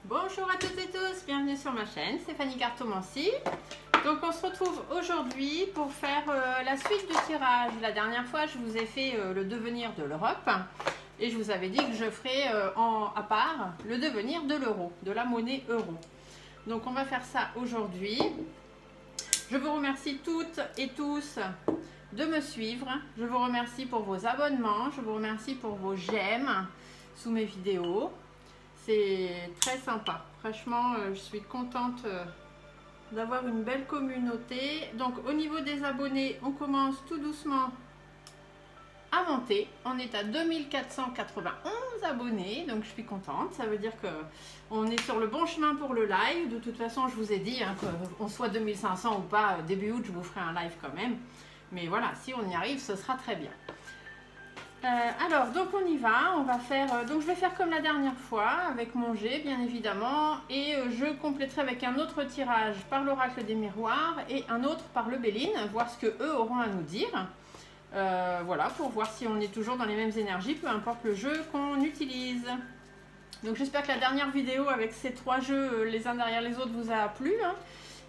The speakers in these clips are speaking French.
Bonjour à toutes et tous, bienvenue sur ma chaîne, c'est Fanny Cartomancie. Donc on se retrouve aujourd'hui pour faire la suite du tirage. La dernière fois je vous ai fait le devenir de l'Europe et je vous avais dit que je ferais à part le devenir de l'euro, de la monnaie euro. Donc on va faire ça aujourd'hui. Je vous remercie toutes et tous de me suivre. Je vous remercie pour vos abonnements, je vous remercie pour vos j'aime sous mes vidéos. C'est très sympa. Franchement, je suis contente d'avoir une belle communauté. Donc au niveau des abonnés, on commence tout doucement à monter. On est à 2491 abonnés, donc je suis contente. Ça veut dire que on est sur le bon chemin pour le live. De toute façon, je vous ai dit, hein, qu'on soit 2500 ou pas, début août, je vous ferai un live quand même. Mais voilà, si on y arrive, ce sera très bien. Alors, donc on y va, on va faire, donc je vais faire comme la dernière fois, avec mon jet bien évidemment, et je compléterai avec un autre tirage par l'oracle des miroirs et un autre par le Béline, voir ce que eux auront à nous dire. Voilà, pour voir si on est toujours dans les mêmes énergies, peu importe le jeu qu'on utilise. Donc j'espère que la dernière vidéo avec ces trois jeux les uns derrière les autres vous a plu, hein.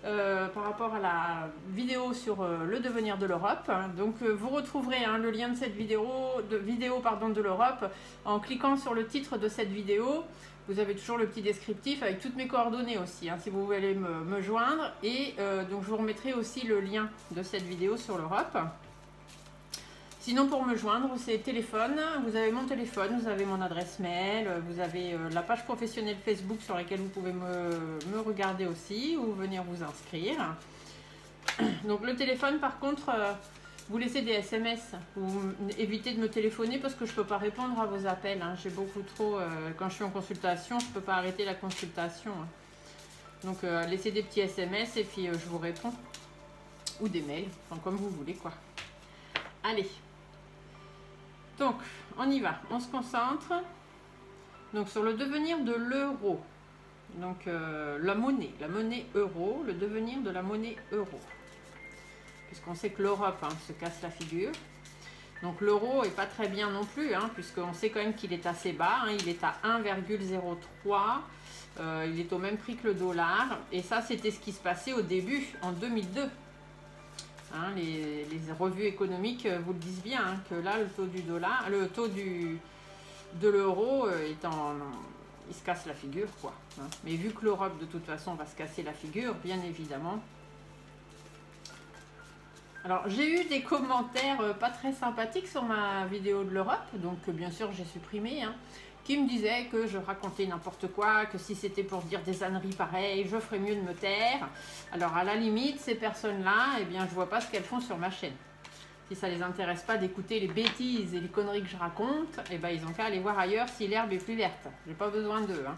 Par rapport à la vidéo sur le devenir de l'Europe. Donc vous retrouverez le lien de cette vidéo, de l'Europe en cliquant sur le titre de cette vidéo. Vous avez toujours le petit descriptif avec toutes mes coordonnées aussi, hein, si vous voulez me joindre. Et donc je vous remettrai aussi le lien de cette vidéo sur l'Europe. Sinon, pour me joindre, c'est téléphone. Vous avez mon téléphone, vous avez mon adresse mail, vous avez la page professionnelle Facebook sur laquelle vous pouvez me regarder aussi ou venir vous inscrire. Donc le téléphone, par contre, vous laissez des SMS ou évitez de me téléphoner parce que je ne peux pas répondre à vos appels, hein. J'ai beaucoup trop, quand je suis en consultation, je ne peux pas arrêter la consultation, hein. Donc laissez des petits SMS et puis je vous réponds. Ou des mails, enfin comme vous voulez quoi. Allez. Donc, on y va, on se concentre. Donc, sur le devenir de l'euro. Donc, la monnaie euro, le devenir de la monnaie euro. Puisqu'on sait que l'Europe se casse la figure. Donc, l'euro n'est pas très bien non plus, hein, puisqu'on sait quand même qu'il est assez bas. Hein, il est à 1,03. Il est au même prix que le dollar. Et ça, c'était ce qui se passait au début, en 2002. Hein, les revues économiques vous le disent bien, hein, que là le taux du dollar, le taux de l'euro il se casse la figure quoi, hein. Mais vu que l'Europe de toute façon va se casser la figure, bien évidemment. Alors j'ai eu des commentaires pas très sympathiques sur ma vidéo de l'Europe, donc bien sûr j'ai supprimé, hein, qui me disaient que je racontais n'importe quoi, que si c'était pour dire des âneries pareilles, je ferais mieux de me taire. Alors à la limite, ces personnes-là, eh bien je vois pas ce qu'elles font sur ma chaîne. Si ça les intéresse pas d'écouter les bêtises et les conneries que je raconte, eh ben ils ont qu'à aller voir ailleurs si l'herbe est plus verte. J'ai pas besoin d'eux, hein.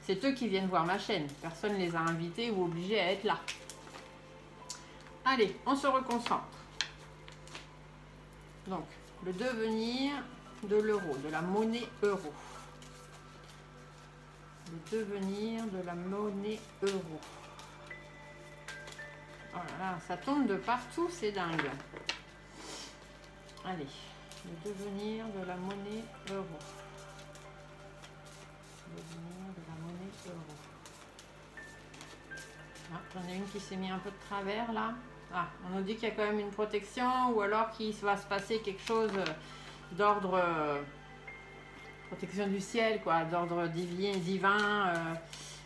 C'est eux qui viennent voir ma chaîne. Personne ne les a invités ou obligés à être là. Allez, on se reconcentre. Donc, le devenir de l'euro, de la monnaie euro. Le devenir de la monnaie euro. Oh là là, ça tombe de partout, c'est dingue. Allez, le devenir de la monnaie euro. Le devenir de la monnaie euro. Ah, j'en ai une qui s'est mis un peu de travers là. Ah, on nous dit qu'il y a quand même une protection ou alors qu'il va se passer quelque chose d'ordre protection du ciel, quoi, d'ordre divin.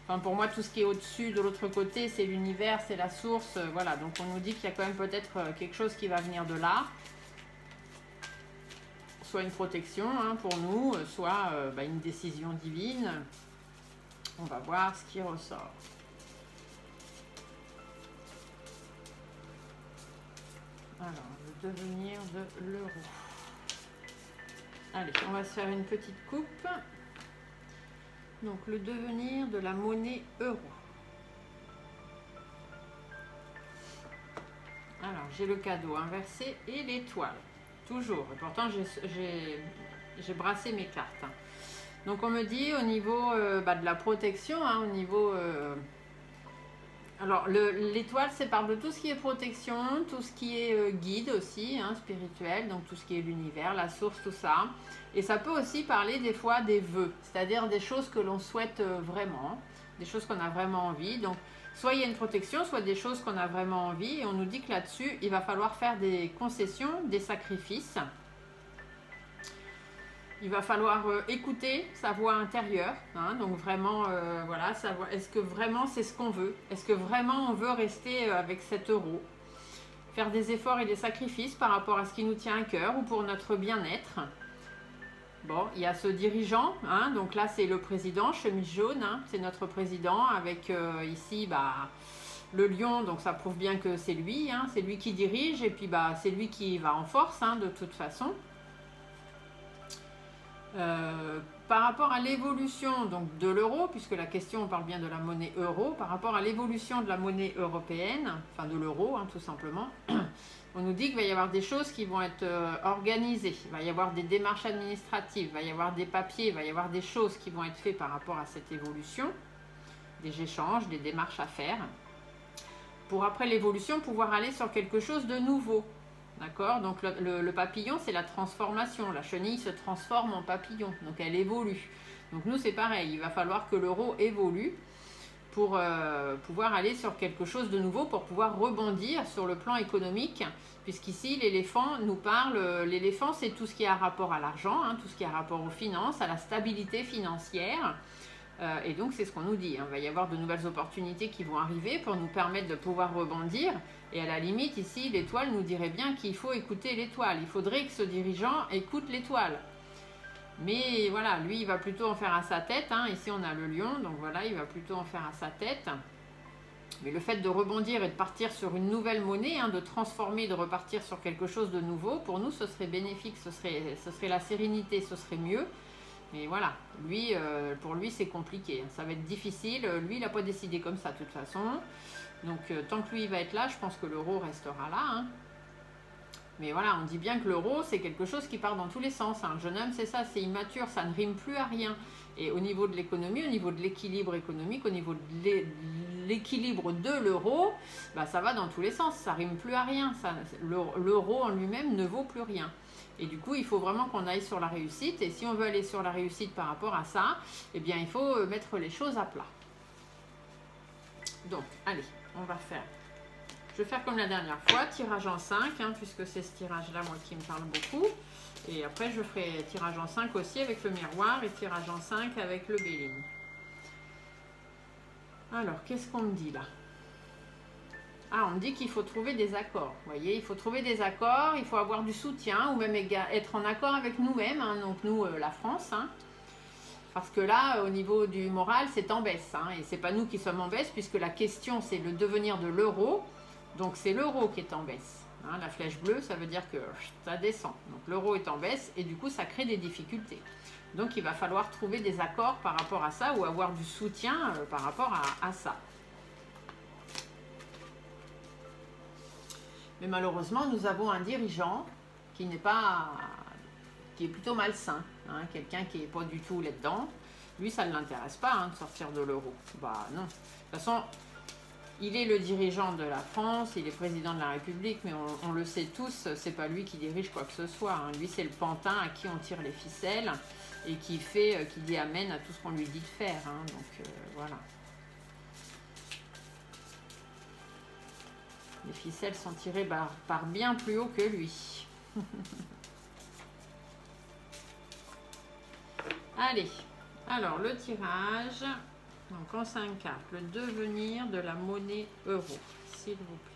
Enfin, pour moi, tout ce qui est au-dessus, de l'autre côté, c'est l'univers, c'est la source. Voilà, donc on nous dit qu'il y a quand même peut-être quelque chose qui va venir de là. Soit une protection pour nous, soit une décision divine. On va voir ce qui ressort. Alors, le devenir de l'euro. Allez, on va se faire une petite coupe. Donc, le devenir de la monnaie euro. Alors, j'ai le cadeau inversé et l'étoile. Toujours. Et pourtant, j'ai brassé mes cartes. Donc, on me dit au niveau de la protection, au niveau Alors, l'étoile, c'est parle de tout ce qui est protection, tout ce qui est guide aussi, hein, spirituel, donc tout ce qui est l'univers, la source, tout ça. Et ça peut aussi parler des fois des vœux, c'est-à-dire des choses que l'on souhaite vraiment, des choses qu'on a vraiment envie. Donc, soit il y a une protection, soit des choses qu'on a vraiment envie. Et on nous dit que là-dessus, il va falloir faire des concessions, des sacrifices. Il va falloir écouter sa voix intérieure, hein, donc vraiment, voilà, savoir est-ce que vraiment c'est ce qu'on veut? Est-ce que vraiment on veut rester avec cet euro? Faire des efforts et des sacrifices par rapport à ce qui nous tient à cœur ou pour notre bien-être. Bon, il y a ce dirigeant, hein, donc là c'est le président, chemise jaune, hein, c'est notre président avec ici le lion, donc ça prouve bien que c'est lui, hein, c'est lui qui dirige et puis c'est lui qui va en force, hein, de toute façon. Par rapport à l'évolution donc de l'euro, puisque la question on parle bien de la monnaie euro, par rapport à l'évolution de la monnaie européenne, enfin de l'euro, hein, tout simplement, on nous dit qu'il va y avoir des choses qui vont être organisées, il va y avoir des démarches administratives, il va y avoir des papiers, il va y avoir des choses qui vont être faites par rapport à cette évolution, des échanges, des démarches à faire, pour après l'évolution pouvoir aller sur quelque chose de nouveau. D'accord? Donc le papillon, c'est la transformation. La chenille se transforme en papillon, donc elle évolue. Donc nous, c'est pareil, il va falloir que l'euro évolue pour pouvoir aller sur quelque chose de nouveau, pour pouvoir rebondir sur le plan économique, puisqu'ici, l'éléphant nous parle, l'éléphant, c'est tout ce qui a rapport à l'argent, hein, tout ce qui a rapport aux finances, à la stabilité financière. Et donc, c'est ce qu'on nous dit, hein. Il va y avoir de nouvelles opportunités qui vont arriver pour nous permettre de pouvoir rebondir. Et à la limite, ici, l'étoile nous dirait bien qu'il faut écouter l'étoile. Il faudrait que ce dirigeant écoute l'étoile. Mais voilà, lui, il va plutôt en faire à sa tête, hein. Ici, on a le lion, donc voilà, il va plutôt en faire à sa tête. Mais le fait de rebondir et de partir sur une nouvelle monnaie, hein, de transformer, de repartir sur quelque chose de nouveau, pour nous, ce serait bénéfique, ce serait la sérénité, ce serait mieux. Mais voilà, lui, pour lui, c'est compliqué. Ça va être difficile. Lui, il n'a pas décidé comme ça, de toute façon. Donc, tant que lui, il va être là, je pense que l'euro restera là, hein. Mais voilà, on dit bien que l'euro, c'est quelque chose qui part dans tous les sens, hein. Le jeune homme, c'est ça, c'est immature, ça ne rime plus à rien. Et au niveau de l'économie, au niveau de l'équilibre économique, au niveau de l'équilibre de l'euro, ça va dans tous les sens, ça rime plus à rien. L'euro en lui-même ne vaut plus rien. Et du coup, il faut vraiment qu'on aille sur la réussite. Et si on veut aller sur la réussite par rapport à ça, eh bien, il faut mettre les choses à plat. Donc, allez, on va faire... Je vais faire comme la dernière fois, tirage en 5, hein, puisque c'est ce tirage-là, moi, qui me parle beaucoup. Et après, je ferai tirage en 5 aussi avec le miroir et tirage en 5 avec le Béline. Alors, qu'est-ce qu'on me dit là? Ah, on me dit qu'il faut trouver des accords. Vous voyez, il faut trouver des accords, il faut avoir du soutien ou même être en accord avec nous-mêmes, hein, donc nous, la France. Hein, parce que là, au niveau du moral, c'est en baisse. Hein, et c'est pas nous qui sommes en baisse, puisque la question, c'est le devenir de l'euro. Donc, c'est l'euro qui est en baisse. Hein, la flèche bleue, ça veut dire que ça descend. Donc, l'euro est en baisse et du coup, ça crée des difficultés. Donc, il va falloir trouver des accords par rapport à ça ou avoir du soutien par rapport à ça. Mais malheureusement, nous avons un dirigeant qui est plutôt malsain, hein, quelqu'un qui n'est pas du tout là-dedans. Lui, ça ne l'intéresse pas, hein, de sortir de l'euro. Bah non. De toute façon, il est le dirigeant de la France, il est président de la République, mais on le sait tous, c'est pas lui qui dirige quoi que ce soit. Hein. Lui, c'est le pantin à qui on tire les ficelles et qui dit amen à tout ce qu'on lui dit de faire. Hein. Donc voilà. Les ficelles sont tirées par bien plus haut que lui. Allez, alors le tirage, donc en 5 cartes, le devenir de la monnaie euro, s'il vous plaît.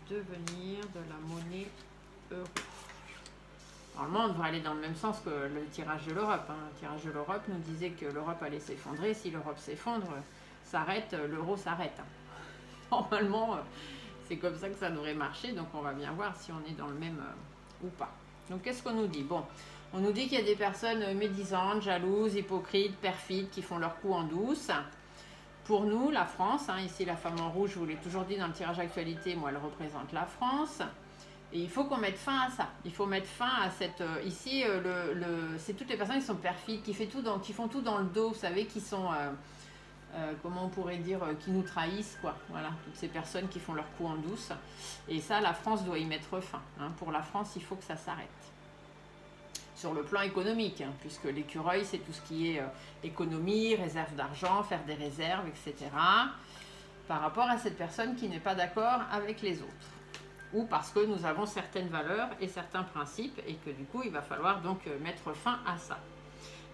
Le devenir de la monnaie euro. Normalement, on devrait aller dans le même sens que le tirage de l'Europe. Hein. Le tirage de l'Europe nous disait que l'Europe allait s'effondrer. Si l'Europe s'effondre, s'arrête, l'euro s'arrête. Hein. Normalement, c'est comme ça que ça devrait marcher. Donc, on va bien voir si on est dans le même ou pas. Donc, qu'est-ce qu'on nous dit? Bon, on nous dit qu'il y a des personnes médisantes, jalouses, hypocrites, perfides, qui font leur coup en douce. Pour nous, la France, hein, ici, la femme en rouge, je vous l'ai toujours dit dans le tirage actualité, moi, elle représente la France. Et il faut qu'on mette fin à ça. Il faut mettre fin à cette... ici, c'est toutes les personnes qui sont perfides, qui font tout dans le dos, vous savez, qui sont... comment on pourrait dire, qui nous trahissent, quoi. Voilà, toutes ces personnes qui font leur coup en douce. Et ça, la France doit y mettre fin. Hein. Pour la France, il faut que ça s'arrête. Sur le plan économique, hein, puisque l'écureuil, c'est tout ce qui est économie, réserve d'argent, faire des réserves, etc. Par rapport à cette personne qui n'est pas d'accord avec les autres. Ou parce que nous avons certaines valeurs et certains principes, et que du coup, il va falloir donc mettre fin à ça.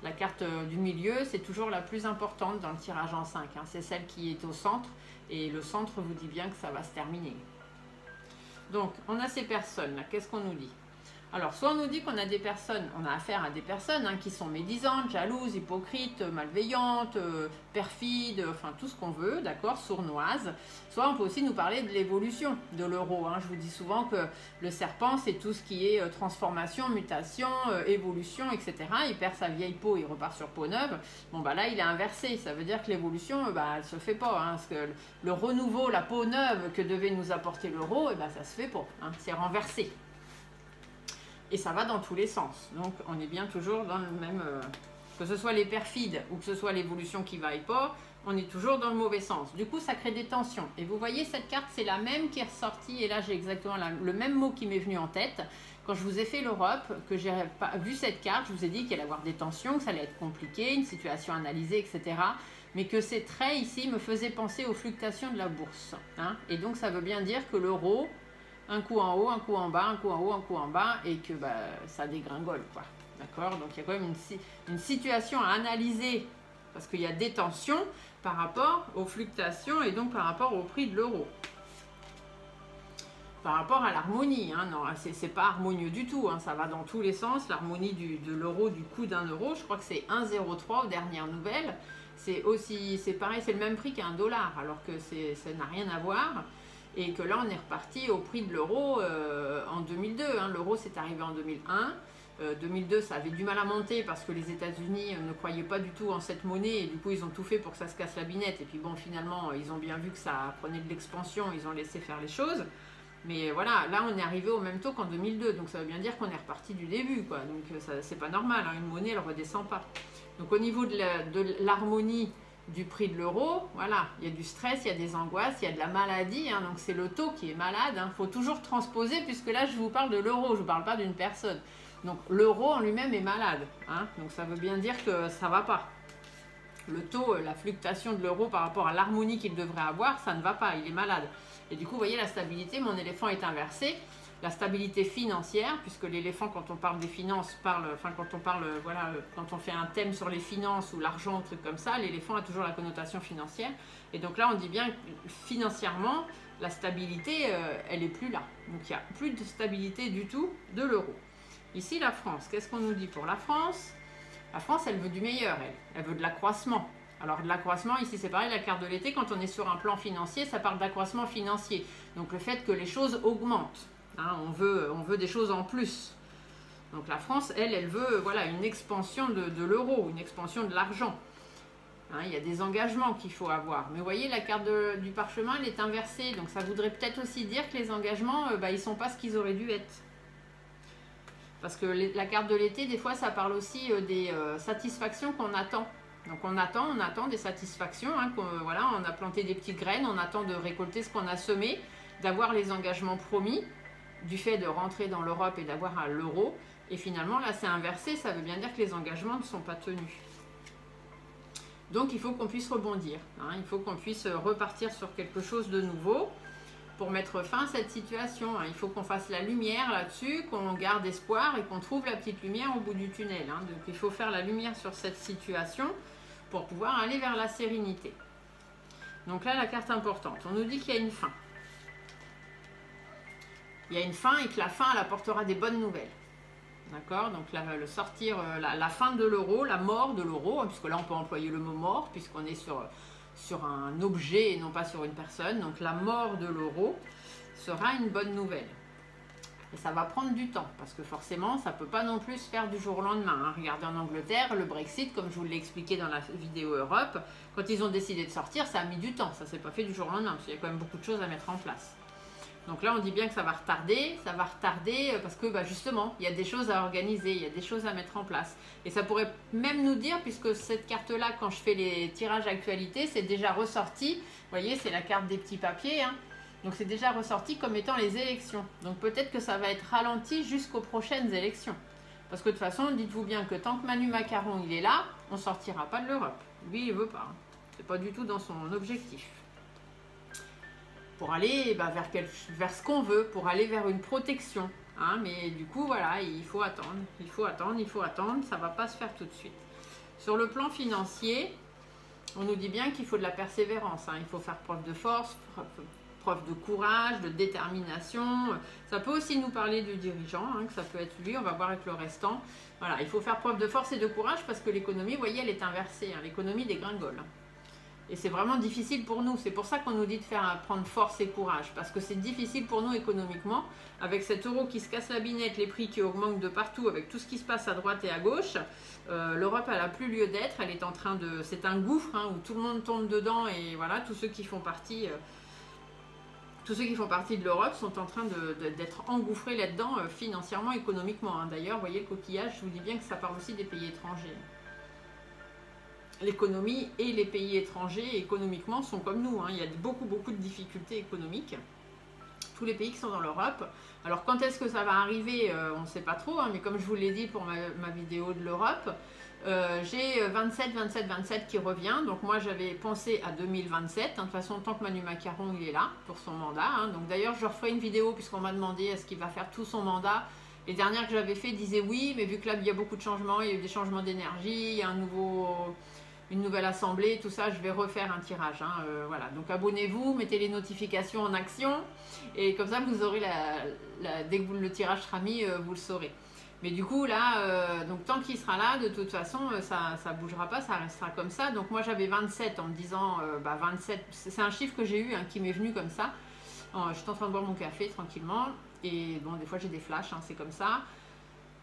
La carte du milieu, c'est toujours la plus importante dans le tirage en 5. Hein. C'est celle qui est au centre, et le centre vous dit bien que ça va se terminer. Donc, on a ces personnes-là. Qu'est-ce qu'on nous dit? Alors, soit on nous dit qu'on a des personnes, on a affaire à des personnes hein, qui sont médisantes, jalouses, hypocrites, malveillantes, perfides, enfin tout ce qu'on veut, d'accord, sournoises. Soit on peut aussi nous parler de l'évolution de l'euro. Hein. Je vous dis souvent que le serpent, c'est tout ce qui est transformation, mutation, évolution, etc. Il perd sa vieille peau, il repart sur peau neuve. Bon, bah là, il est inversé. Ça veut dire que l'évolution, bah, elle se fait pas. Hein, parce que le renouveau, la peau neuve que devait nous apporter l'euro, bah, ça se fait pas. Hein, c'est renversé. Et ça va dans tous les sens. Donc, on est bien toujours dans le même... que ce soit les perfides ou que ce soit l'évolution qui va et pas, on est toujours dans le mauvais sens. Du coup, ça crée des tensions. Et vous voyez, cette carte, c'est la même qui est ressortie. Et là, j'ai exactement le même mot qui m'est venu en tête. Quand je vous ai fait l'Europe, que j'ai vu cette carte, je vous ai dit qu'il allait y avoir des tensions, que ça allait être compliqué, une situation analysée, etc. Mais que ces traits ici me faisaient penser aux fluctuations de la bourse. Hein. Et donc, ça veut bien dire que l'euro... un coup en haut, un coup en bas, un coup en haut, un coup en bas, et que bah, ça dégringole, quoi. D'accord? Donc il y a quand même une situation à analyser, parce qu'il y a des tensions par rapport aux fluctuations et donc par rapport au prix de l'euro. Par rapport à l'harmonie, hein, non, c'est pas harmonieux du tout, hein, ça va dans tous les sens. L'harmonie de l'euro, du coût d'un euro, je crois que c'est 1,03 aux dernières nouvelles. C'est pareil, c'est le même prix qu'un dollar, alors que ça n'a rien à voir. Et que là, on est reparti au prix de l'euro en 2002. Hein. L'euro, c'est arrivé en 2001. 2002, ça avait du mal à monter parce que les États-Unis ne croyaient pas du tout en cette monnaie. Et du coup, ils ont tout fait pour que ça se casse la binette. Et puis bon, finalement, ils ont bien vu que ça prenait de l'expansion. Ils ont laissé faire les choses. Mais voilà, là, on est arrivé au même taux qu'en 2002. Donc, ça veut bien dire qu'on est reparti du début, quoi. Donc, c'est pas normal. Hein. Une monnaie, elle ne redescend pas. Donc, au niveau de l'harmonie du prix de l'euro, voilà, il y a du stress, il y a des angoisses, il y a de la maladie, hein, donc c'est le taux qui est malade, il faut toujours transposer, puisque là je vous parle de l'euro, je ne vous parle pas d'une personne. Donc l'euro en lui-même est malade, hein, donc ça veut bien dire que ça ne va pas. Le taux, la fluctuation de l'euro par rapport à l'harmonie qu'il devrait avoir, ça ne va pas, il est malade. Et du coup, vous voyez la stabilité, mon éléphant est inversé. La stabilité financière, puisque l'éléphant, quand on parle des finances, voilà, quand on fait un thème sur les finances ou l'argent, un truc comme ça, l'éléphant a toujours la connotation financière. Et donc là, on dit bien que financièrement, la stabilité, elle n'est plus là. Donc il n'y a plus de stabilité du tout de l'euro. Ici, la France, qu'est-ce qu'on nous dit pour la France? La France, elle veut du meilleur, elle veut de l'accroissement. Alors de l'accroissement, ici c'est pareil, la carte de l'été, quand on est sur un plan financier, ça parle d'accroissement financier. Donc le fait que les choses augmentent. Hein, on veut des choses en plus. Donc la France, elle veut voilà, une expansion de l'euro, une expansion de l'argent. Hein, il y a des engagements qu'il faut avoir. Mais vous voyez, la carte du parchemin, elle est inversée. Donc ça voudrait peut-être aussi dire que les engagements, ils ne sont pas ce qu'ils auraient dû être. Parce que la carte de l'été, des fois, ça parle aussi des satisfactions qu'on attend. Donc on attend des satisfactions. Hein, voilà, on a planté des petites graines, on attend de récolter ce qu'on a semé, d'avoir les engagements promis, du fait de rentrer dans l'Europe et d'avoir l'euro. Et finalement, là, c'est inversé. Ça veut bien dire que les engagements ne sont pas tenus. Donc, il faut qu'on puisse rebondir. Hein, il faut qu'on puisse repartir sur quelque chose de nouveau pour mettre fin à cette situation. Hein. Il faut qu'on fasse la lumière là-dessus, qu'on garde espoir et qu'on trouve la petite lumière au bout du tunnel. Hein. Donc, il faut faire la lumière sur cette situation pour pouvoir aller vers la sérénité. Donc là, la carte importante. On nous dit qu'il y a une fin. Il y a une fin et que la fin, elle apportera des bonnes nouvelles. D'accord? Donc le sortir, la fin de l'euro, la mort de l'euro, hein, puisque là on peut employer le mot mort, puisqu'on est sur un objet et non pas sur une personne. Donc la mort de l'euro sera une bonne nouvelle. Et ça va prendre du temps, parce que forcément, ça ne peut pas non plus se faire du jour au lendemain. Hein. Regardez en Angleterre, le Brexit, comme je vous l'ai expliqué dans la vidéo Europe, quand ils ont décidé de sortir, ça a mis du temps. Ça ne s'est pas fait du jour au lendemain, parce qu'il y a quand même beaucoup de choses à mettre en place. Donc là, on dit bien que ça va retarder parce que justement, il y a des choses à organiser, il y a des choses à mettre en place. Et ça pourrait même nous dire, puisque cette carte-là, quand je fais les tirages actualité, c'est déjà ressorti. Vous voyez, c'est la carte des petits papiers. Hein. Donc c'est déjà ressorti comme étant les élections. Donc peut-être que ça va être ralenti jusqu'aux prochaines élections. Parce que de toute façon, dites-vous bien que tant que Manu Macaron il est là, on ne sortira pas de l'Europe. Lui, il ne veut pas. Hein. C'est pas du tout dans son objectif. Pour aller vers ce qu'on veut, pour aller vers une protection. Hein, mais du coup, voilà, il faut attendre, ça ne va pas se faire tout de suite. Sur le plan financier, on nous dit bien qu'il faut de la persévérance, hein, il faut faire preuve de force, preuve de courage, de détermination. Ça peut aussi nous parler du dirigeant, hein, que ça peut être lui, on va voir avec le restant. Voilà, il faut faire preuve de force et de courage parce que l'économie, vous voyez, elle est inversée, hein, l'économie dégringole. Et c'est vraiment difficile pour nous. C'est pour ça qu'on nous dit de prendre force et courage. Parce que c'est difficile pour nous économiquement. Avec cet euro qui se casse la binette, les prix qui augmentent de partout, avec tout ce qui se passe à droite et à gauche, l'Europe, elle n'a plus lieu d'être. Elle est en train de... C'est un gouffre hein, où tout le monde tombe dedans. Et voilà, tous ceux qui font partie de l'Europe sont en train d'être engouffrés là-dedans, financièrement, économiquement. Hein. D'ailleurs, vous voyez le coquillage, je vous dis bien que ça parle aussi des pays étrangers. L'économie et les pays étrangers économiquement sont comme nous. Hein. Il y a beaucoup de difficultés économiques. Tous les pays qui sont dans l'Europe. Alors quand est-ce que ça va arriver, on ne sait pas trop. Hein, mais comme je vous l'ai dit pour ma vidéo de l'Europe, j'ai 27 qui revient. Donc moi j'avais pensé à 2027. Hein, de toute façon tant que Manu Macaron il est là pour son mandat. Hein. Donc d'ailleurs je referai une vidéo puisqu'on m'a demandé est-ce qu'il va faire tout son mandat. Les dernières que j'avais fait disaient oui, mais vu que là il y a beaucoup de changements, il y a eu des changements d'énergie, il y a une nouvelle assemblée, tout ça, je vais refaire un tirage. Hein, voilà, donc abonnez-vous, mettez les notifications en action et comme ça vous aurez dès que le tirage sera mis, vous le saurez. Mais du coup là, donc tant qu'il sera là, de toute façon, ça ne bougera pas, ça restera comme ça. Donc moi j'avais 27 en me disant, 27, c'est un chiffre que j'ai eu hein, qui m'est venu comme ça. Je suis en train de boire mon café tranquillement et bon, des fois j'ai des flashs, hein, c'est comme ça.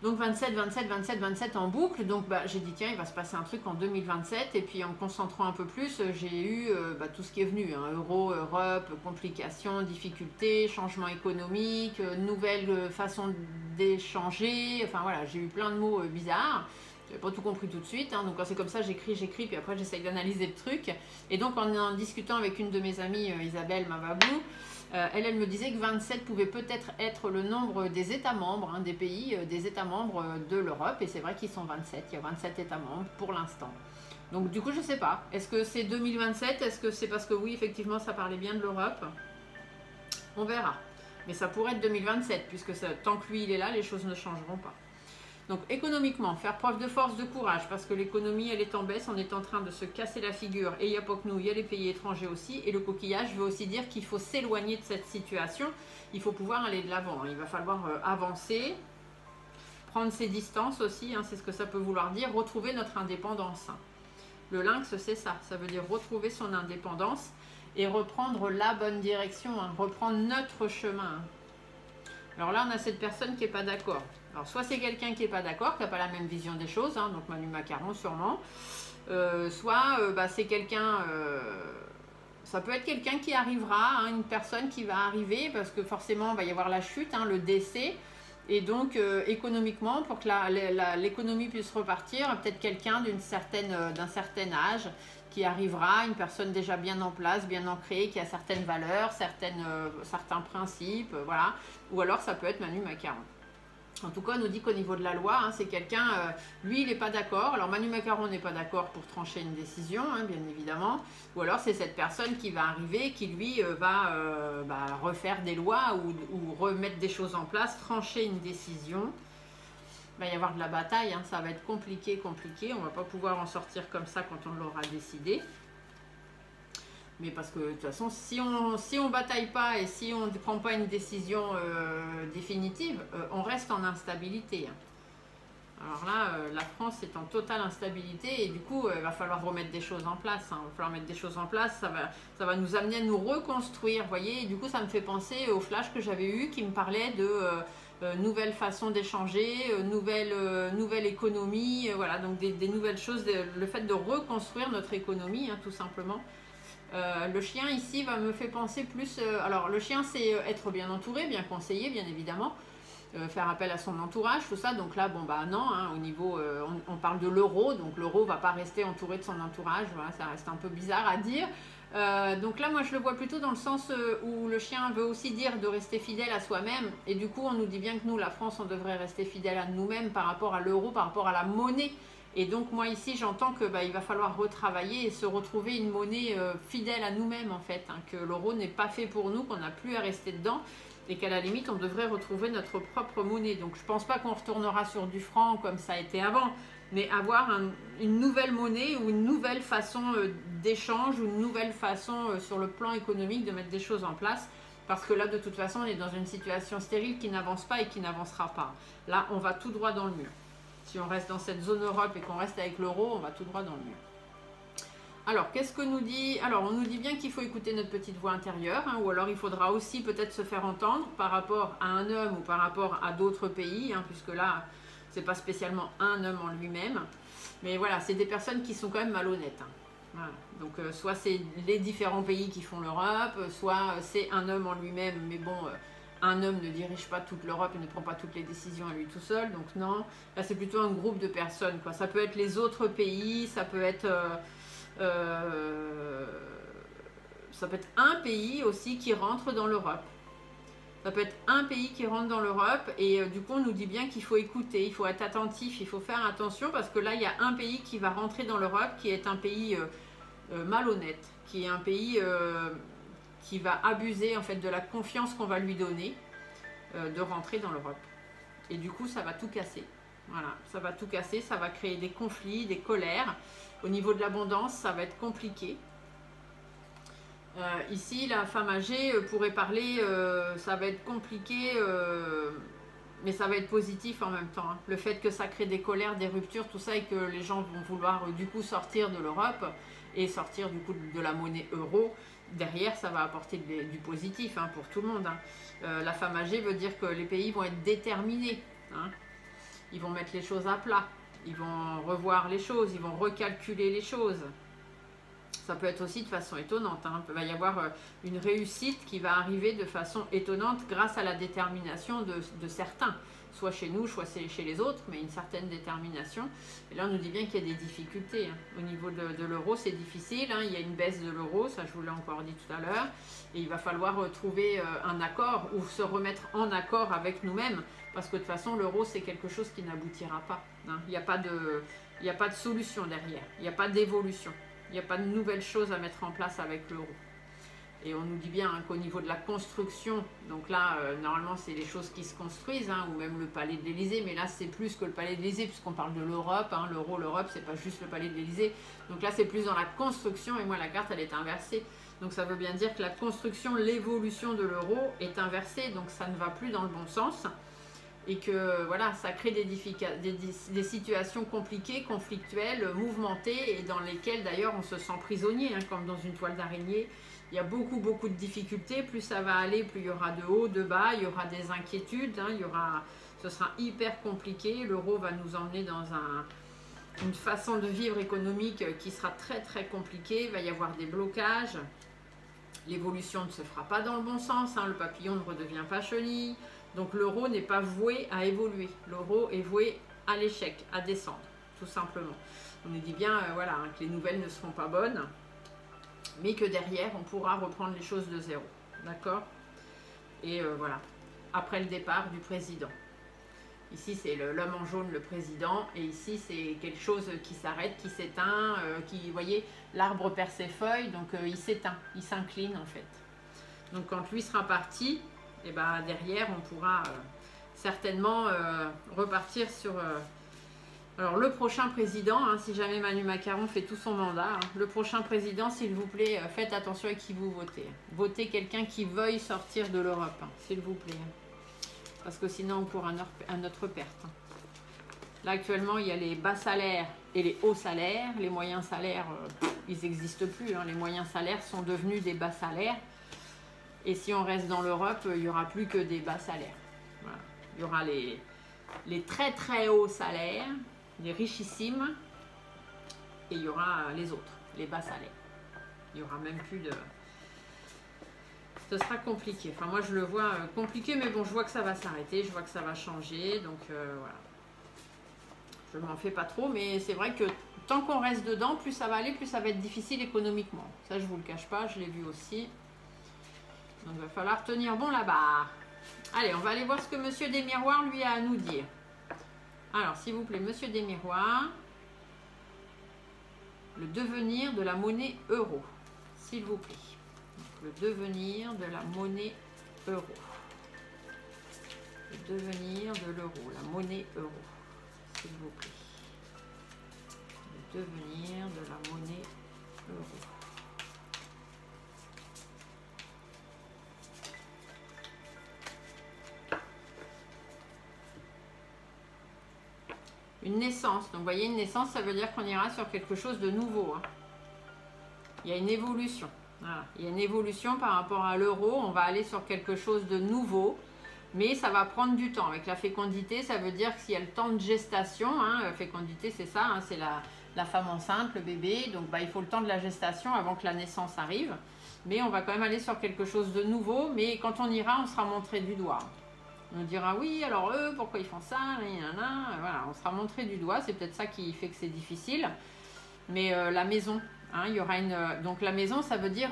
Donc 27 en boucle, donc j'ai dit tiens il va se passer un truc en 2027 et puis en me concentrant un peu plus j'ai eu tout ce qui est venu, hein, euro, Europe, complications, difficultés, changements économiques, nouvelles façons d'échanger, enfin voilà j'ai eu plein de mots bizarres, j'avais pas tout compris tout de suite, hein, donc quand c'est comme ça j'écris puis après j'essaye d'analyser le truc et donc en discutant avec une de mes amies Isabelle Mavabou, elle me disait que 27 pouvait peut-être être le nombre des États membres, hein, des pays, des États membres de l'Europe. Et c'est vrai qu'ils sont 27, il y a 27 États membres pour l'instant. Donc du coup, je ne sais pas. Est-ce que c'est 2027? Est-ce que c'est parce que oui, effectivement, ça parlait bien de l'Europe? On verra. Mais ça pourrait être 2027, puisque tant que lui, il est là, les choses ne changeront pas. Donc économiquement, faire preuve de force, de courage, parce que l'économie, elle est en baisse, on est en train de se casser la figure. Et il n'y a pas que nous, il y a les pays étrangers aussi. Et le coquillage veut aussi dire qu'il faut s'éloigner de cette situation. Il faut pouvoir aller de l'avant. Il va falloir avancer, prendre ses distances aussi, hein, c'est ce que ça peut vouloir dire, retrouver notre indépendance. Le lynx, c'est ça, ça veut dire retrouver son indépendance et reprendre la bonne direction, hein, reprendre notre chemin. Alors là, on a cette personne qui n'est pas d'accord. Alors, soit c'est quelqu'un qui n'est pas d'accord, qui n'a pas la même vision des choses, hein, donc Manu Macaron sûrement. Soit c'est quelqu'un, ça peut être quelqu'un qui arrivera, hein, une personne qui va arriver, parce que forcément, il va y avoir la chute, hein, le décès. Et donc, économiquement, pour que l'économie puisse repartir, peut-être quelqu'un d'un certain âge qui arrivera, une personne déjà bien en place, bien ancrée, qui a certaines valeurs, certains principes, voilà. Ou alors, ça peut être Manu Macaron. En tout cas, on nous dit qu'au niveau de la loi, hein, c'est quelqu'un, lui, il n'est pas d'accord. Alors, Manu Macaron n'est pas d'accord pour trancher une décision, hein, bien évidemment. Ou alors, c'est cette personne qui va arriver, qui, lui, va refaire des lois ou remettre des choses en place, trancher une décision. Il va y avoir de la bataille, hein, ça va être compliqué. On ne va pas pouvoir en sortir comme ça quand on l'aura décidé. Mais parce que de toute façon, si on bataille pas et si on ne prend pas une décision définitive, on reste en instabilité. Alors là, la France est en totale instabilité et du coup, il va falloir remettre des choses en place. Hein. Il va falloir mettre des choses en place, ça va nous amener à nous reconstruire, vous voyez. Et du coup, ça me fait penser au flash que j'avais eu qui me parlait de nouvelles façons d'échanger, nouvelle économie, voilà, donc des nouvelles choses, le fait de reconstruire notre économie, hein, tout simplement. Le chien ici me fait penser plus... alors le chien c'est être bien entouré, bien conseillé bien évidemment, faire appel à son entourage, tout ça. Donc là, bon bah non, hein, au niveau, on parle de l'euro, donc l'euro va pas rester entouré de son entourage, voilà, ça reste un peu bizarre à dire. Donc là, moi je le vois plutôt dans le sens où le chien veut aussi dire de rester fidèle à soi-même, et du coup on nous dit bien que nous, la France, on devrait rester fidèle à nous-mêmes par rapport à l'euro, par rapport à la monnaie. Et donc moi ici j'entends que il va falloir retravailler et se retrouver une monnaie fidèle à nous-mêmes en fait, hein, que l'euro n'est pas fait pour nous, qu'on n'a plus à rester dedans et qu'à la limite on devrait retrouver notre propre monnaie. Donc je pense pas qu'on retournera sur du franc comme ça a été avant, mais avoir une nouvelle monnaie ou une nouvelle façon d'échange ou une nouvelle façon sur le plan économique de mettre des choses en place. Parce que là, de toute façon, on est dans une situation stérile qui n'avance pas et qui n'avancera pas. Là, on va tout droit dans le mur. Si on reste dans cette zone Europe et qu'on reste avec l'euro, on va tout droit dans le mur. Alors, qu'est-ce que nous dit? Alors, on nous dit bien qu'il faut écouter notre petite voix intérieure, hein, ou alors il faudra aussi peut-être se faire entendre par rapport à un homme ou par rapport à d'autres pays, hein, puisque là, c'est pas spécialement un homme en lui-même. Mais voilà, c'est des personnes qui sont quand même malhonnêtes. Hein. Voilà. Donc, soit c'est les différents pays qui font l'Europe, soit c'est un homme en lui-même, mais bon... un homme ne dirige pas toute l'Europe et ne prend pas toutes les décisions à lui tout seul, donc non. Là, c'est plutôt un groupe de personnes, quoi. Ça peut être les autres pays, ça peut être un pays aussi qui rentre dans l'Europe. Ça peut être un pays qui rentre dans l'Europe et du coup, on nous dit bien qu'il faut écouter, il faut être attentif, il faut faire attention parce que là, il y a un pays qui va rentrer dans l'Europe qui est un pays malhonnête, qui est un pays... qui va abuser en fait de la confiance qu'on va lui donner de rentrer dans l'Europe. Et du coup, ça va tout casser. Voilà, ça va tout casser, ça va créer des conflits, des colères. Au niveau de l'abondance, ça va être compliqué. Ici, la femme âgée pourrait parler, ça va être compliqué, mais ça va être positif en même temps. Hein. Le fait que ça crée des colères, des ruptures, tout ça, et que les gens vont vouloir du coup sortir de l'Europe et sortir du coup de la monnaie euro, derrière, ça va apporter du positif hein, pour tout le monde. Hein. La femme âgée veut dire que les pays vont être déterminés. Hein. Ils vont mettre les choses à plat. Ils vont revoir les choses. Ils vont recalculer les choses. Ça peut être aussi de façon étonnante. Hein. Il va y avoir une réussite qui va arriver de façon étonnante grâce à la détermination de certains. Soit chez nous, soit chez les autres, mais une certaine détermination. Et là, on nous dit bien qu'il y a des difficultés. Hein. Au niveau de l'euro, c'est difficile. Hein. Il y a une baisse de l'euro, ça je vous l'ai encore dit tout à l'heure. Et il va falloir trouver un accord ou se remettre en accord avec nous-mêmes. Parce que de toute façon, l'euro, c'est quelque chose qui n'aboutira pas. Hein. Il n'y a pas de solution derrière. Il n'y a pas d'évolution. Il n'y a pas de nouvelles choses à mettre en place avec l'euro. Et on nous dit bien hein, qu'au niveau de la construction, donc là, normalement, c'est les choses qui se construisent, hein, ou même le palais de l'Élysée, mais là, c'est plus que le palais de l'Élysée, puisqu'on parle de l'Europe. Hein, l'Europe, c'est pas juste le palais de l'Élysée. Donc là, c'est plus dans la construction, et moi, la carte, elle est inversée. Donc ça veut bien dire que la construction, l'évolution de l'euro est inversée, donc ça ne va plus dans le bon sens. Et que voilà, ça crée des situations compliquées, conflictuelles, mouvementées, et dans lesquelles d'ailleurs on se sent prisonnier, hein, comme dans une toile d'araignée. Il y a beaucoup de difficultés, plus ça va aller, plus il y aura de haut, de bas, il y aura des inquiétudes, hein, ce sera hyper compliqué. L'euro va nous emmener dans une façon de vivre économique qui sera très compliquée, il va y avoir des blocages, l'évolution ne se fera pas dans le bon sens, hein, le papillon ne redevient pas chenille, donc l'euro n'est pas voué à évoluer, l'euro est voué à l'échec, à descendre, tout simplement. On nous dit bien voilà, hein, que les nouvelles ne seront pas bonnes, mais que derrière, on pourra reprendre les choses de zéro. D'accord? Et voilà, après le départ du président. Ici, c'est l'homme en jaune, le président. Et ici, c'est quelque chose qui s'arrête, qui s'éteint, vous voyez, l'arbre perd ses feuilles, donc il s'éteint, il s'incline en fait. Donc quand lui sera parti, et ben, derrière, on pourra certainement repartir sur... Alors le prochain président, hein, si jamais Manu Macaron fait tout son mandat, hein, le prochain président, s'il vous plaît, faites attention à qui vous votez. Votez quelqu'un qui veuille sortir de l'Europe, hein, s'il vous plaît. Parce que sinon on court à notre perte. Là actuellement, il y a les bas salaires et les hauts salaires. Les moyens salaires, ils n'existent plus. Hein. Les moyens salaires sont devenus des bas salaires. Et si on reste dans l'Europe, il n'y aura plus que des bas salaires. Voilà. Il y aura les très hauts salaires, les richissimes, et il y aura les autres, les bas salaires. Il n'y aura même plus de... Ce sera compliqué. Enfin, moi, je le vois compliqué, mais bon, je vois que ça va s'arrêter, je vois que ça va changer. Donc, voilà. Je ne m'en fais pas trop, mais c'est vrai que tant qu'on reste dedans, plus ça va aller, plus ça va être difficile économiquement. Ça, je ne vous le cache pas, je l'ai vu aussi. Donc, il va falloir tenir bon là-bas. Allez, on va aller voir ce que Monsieur des Miroirs, lui, a à nous dire. Alors, s'il vous plaît, Monsieur des Miroirs, le devenir de la monnaie euro, s'il vous plaît. Donc, le devenir de la monnaie euro. Le devenir de l'euro, la monnaie euro, s'il vous plaît. Le devenir de la monnaie euro. Une naissance. Donc, vous voyez, une naissance, ça veut dire qu'on ira sur quelque chose de nouveau. Hein. Il y a une évolution. Voilà. Il y a une évolution par rapport à l'euro. On va aller sur quelque chose de nouveau. Mais ça va prendre du temps. Avec la fécondité, ça veut dire qu'il y a le temps de gestation. Hein. La fécondité, c'est ça. Hein. C'est la femme enceinte, le bébé. Donc, il faut le temps de la gestation avant que la naissance arrive. Mais on va quand même aller sur quelque chose de nouveau. Mais quand on ira, on sera montré du doigt. On nous dira oui, alors eux, pourquoi ils font ça, voilà, on sera montré du doigt, c'est peut-être ça qui fait que c'est difficile. Mais la maison, hein, il y aura une... donc la maison, ça veut dire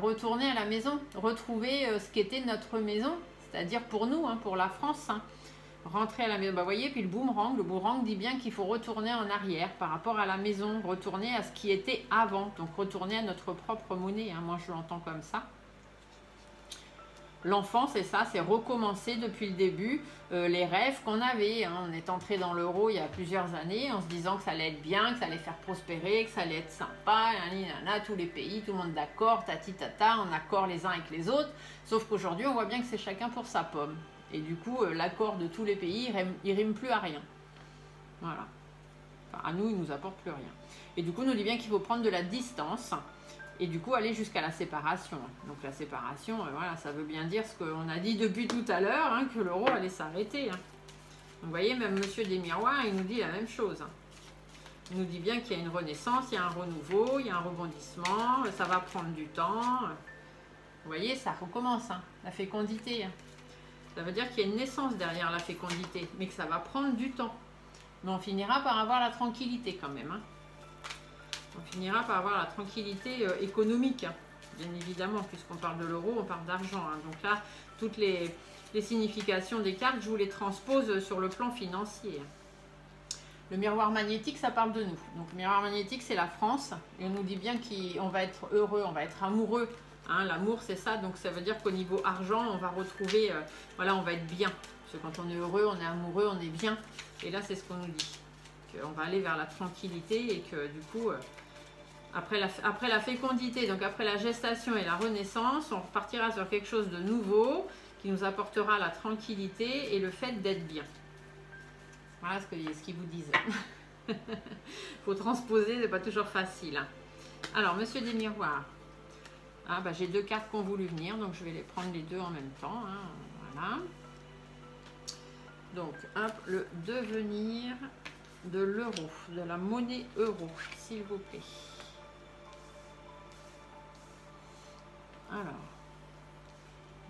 retourner à la maison, retrouver ce qu'était notre maison, c'est-à-dire pour nous, hein, pour la France. Hein. Rentrer à la maison, vous voyez, puis le boomerang dit bien qu'il faut retourner en arrière par rapport à la maison, retourner à ce qui était avant, donc retourner à notre propre monnaie, hein, moi je l'entends comme ça. L'enfant, c'est ça, c'est recommencer depuis le début les rêves qu'on avait. Hein. On est entré dans l'euro il y a plusieurs années en se disant que ça allait être bien, que ça allait faire prospérer, que ça allait être sympa, tous les pays, tout le monde d'accord, tati tata, en accord les uns avec les autres. Sauf qu'aujourd'hui, on voit bien que c'est chacun pour sa pomme. Et du coup, l'accord de tous les pays, il rime plus à rien. Voilà. Enfin, à nous, il nous apporte plus rien. Et du coup, on nous dit bien qu'il faut prendre de la distance. Et du coup, aller jusqu'à la séparation. Donc la séparation, voilà, ça veut bien dire ce qu'on a dit depuis tout à l'heure, hein, que l'euro allait s'arrêter. Hein. Donc vous voyez, même Monsieur des Miroirs, il nous dit la même chose. Hein. Il nous dit bien qu'il y a une renaissance, il y a un renouveau, il y a un rebondissement, ça va prendre du temps. Vous voyez, ça recommence, hein, la fécondité. Hein. Ça veut dire qu'il y a une naissance derrière la fécondité, mais que ça va prendre du temps. Mais on finira par avoir la tranquillité quand même. Hein. On finira par avoir la tranquillité économique, hein, bien évidemment, puisqu'on parle de l'euro, on parle d'argent. Hein. Donc là, toutes les significations des cartes, je vous les transpose sur le plan financier. Le miroir magnétique, ça parle de nous. Donc le miroir magnétique, c'est la France. Et on nous dit bien qu'on va être heureux, on va être amoureux. Hein. L'amour, c'est ça. Donc ça veut dire qu'au niveau argent, on va retrouver, voilà, on va être bien. Parce que quand on est heureux, on est amoureux, on est bien. Et là, c'est ce qu'on nous dit. Qu'on va aller vers la tranquillité et que du coup... Après la fécondité, donc après la gestation et la renaissance, on repartira sur quelque chose de nouveau qui nous apportera la tranquillité et le fait d'être bien. Voilà ce qu'ils vous disent. Il faut transposer, c'est pas toujours facile. Hein. Alors, Monsieur des Miroirs. Ah, j'ai deux cartes qui ont voulu venir, donc je vais les prendre les deux en même temps. Hein. Voilà. Donc, hop, le devenir de l'euro, de la monnaie euro, s'il vous plaît. Alors,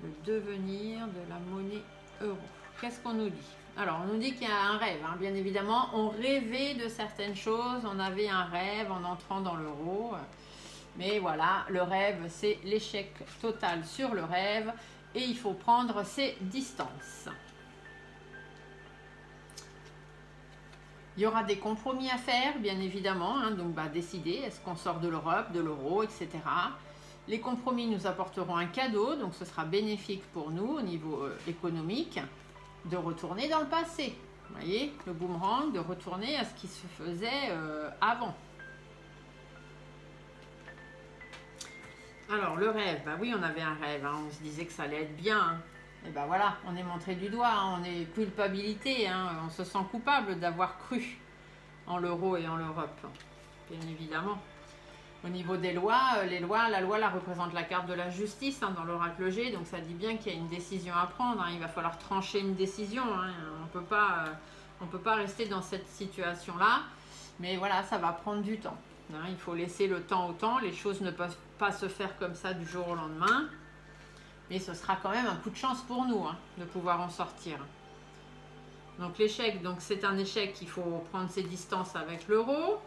le devenir de la monnaie euro. Qu'est-ce qu'on nous dit? Alors, on nous dit qu'il y a un rêve, hein, bien évidemment. On rêvait de certaines choses, on avait un rêve en entrant dans l'euro. Mais voilà, le rêve, c'est l'échec total sur le rêve et il faut prendre ses distances. Il y aura des compromis à faire, bien évidemment. Hein, donc, décider, est-ce qu'on sort de l'Europe, de l'euro, etc. Les compromis nous apporteront un cadeau, donc ce sera bénéfique pour nous au niveau économique, de retourner dans le passé. Vous voyez, le boomerang, de retourner à ce qui se faisait avant. Alors, le rêve, oui, on avait un rêve, hein, on se disait que ça allait être bien. Hein. Et voilà, on est montré du doigt, hein, on est culpabilité, hein, on se sent coupable d'avoir cru en l'euro et en l'Europe, bien évidemment. Au niveau des lois, la loi représente la carte de la justice hein, dans l'oracle G, donc ça dit bien qu'il y a une décision à prendre, hein, il va falloir trancher une décision, hein, on peut pas rester dans cette situation-là, mais voilà, ça va prendre du temps. hein. Il faut laisser le temps au temps. Les choses ne peuvent pas se faire comme ça du jour au lendemain. Mais ce sera quand même un coup de chance pour nous, hein, de pouvoir en sortir. Donc l'échec, donc c'est un échec, il faut prendre ses distances avec l'euro.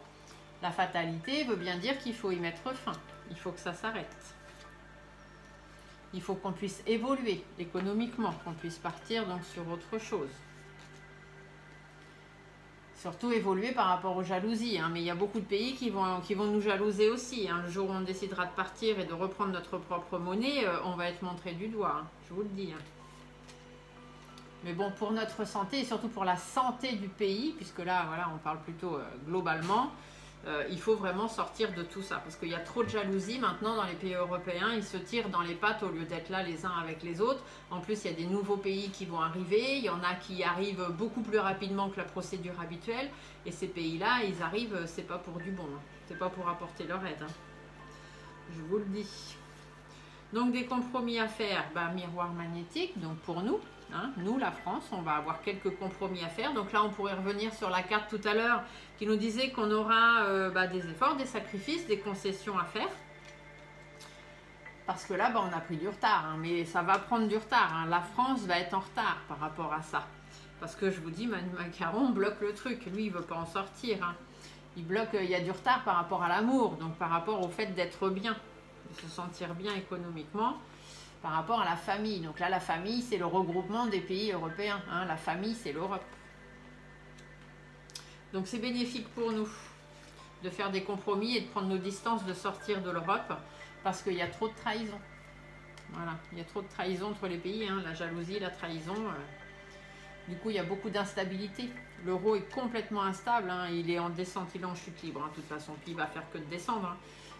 La fatalité veut bien dire qu'il faut y mettre fin. Il faut que ça s'arrête. Il faut qu'on puisse évoluer économiquement, qu'on puisse partir donc sur autre chose. Surtout évoluer par rapport aux jalousies, hein. Mais il y a beaucoup de pays qui vont nous jalouser aussi, hein. Le jour où on décidera de partir et de reprendre notre propre monnaie, on va être montré du doigt, hein. Je vous le dis, hein. Mais bon, pour notre santé et surtout pour la santé du pays, puisque là, voilà, on parle plutôt globalement, il faut vraiment sortir de tout ça. Parce qu'il y a trop de jalousie maintenant dans les pays européens. Ils se tirent dans les pattes au lieu d'être là les uns avec les autres. En plus, il y a des nouveaux pays qui vont arriver. Il y en a qui arrivent beaucoup plus rapidement que la procédure habituelle. Et ces pays-là, ils arrivent, c'est pas pour du bon, hein. C'est pas pour apporter leur aide, hein. Je vous le dis. Donc des compromis à faire, miroir magnétique, donc pour nous. Hein, nous, la France, on va avoir quelques compromis à faire. Donc là, on pourrait revenir sur la carte tout à l'heure qui nous disait qu'on aura des efforts, des sacrifices, des concessions à faire. Parce que là, on a pris du retard. Hein, mais ça va prendre du retard. Hein. La France va être en retard par rapport à ça. Parce que je vous dis, Manu Macaron bloque le truc. Lui, il ne veut pas en sortir. Hein. Il bloque, il y a du retard par rapport à l'amour. Donc par rapport au fait d'être bien, de se sentir bien économiquement. Par rapport à la famille. Donc là, la famille, c'est le regroupement des pays européens. Hein. La famille, c'est l'Europe. Donc c'est bénéfique pour nous de faire des compromis et de prendre nos distances, de sortir de l'Europe, parce qu'il y a trop de trahison. Voilà, il y a trop de trahison entre les pays, hein. La jalousie, la trahison. Du coup, il y a beaucoup d'instabilité. L'euro est complètement instable, hein. Il est en descente, il est en chute libre. Hein. De toute façon, puis il va faire que de descendre. Hein.